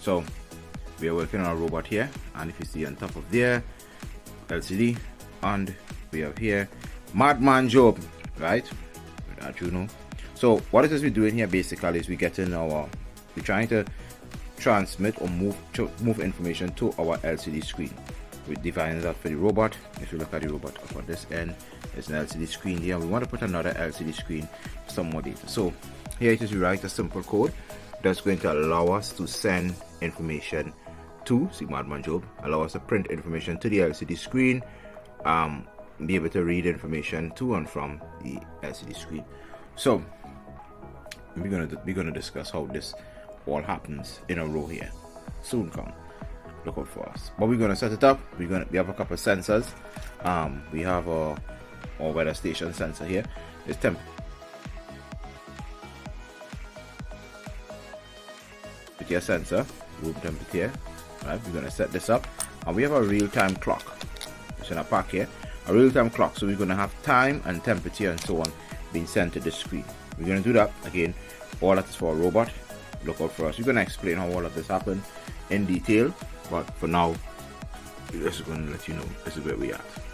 So we are working on a robot here, and if you see on top of there, LCD, and we have here Madman Job, right, with Arduino. So what it is we're doing here basically is we're trying to transmit or move information to our LCD screen. We're defining that for the robot. If you look at the robot up on this end, there's an LCD screen here. We want to put another LCD screen for some more data. So here it is, we write a simple code that's going to allow us to send information to Madman Job, allow us to print information to the LCD screen, be able to read information to and from the LCD screen. So we're gonna discuss how this all happens in a row here. Soon come. Look out for us. But we're gonna set it up. We have a couple of sensors. We have our weather station sensor here. It's temperature sensor, room temperature. Right, we're gonna set this up, and we have a real-time clock. It's in a pack here, a real-time clock. So we're gonna have time and temperature and so on being sent to the screen. We're gonna do that again. All that is for a robot. Look out for us. We're gonna explain how all of this happened in detail, but for now, we're just gonna let you know this is where we are at.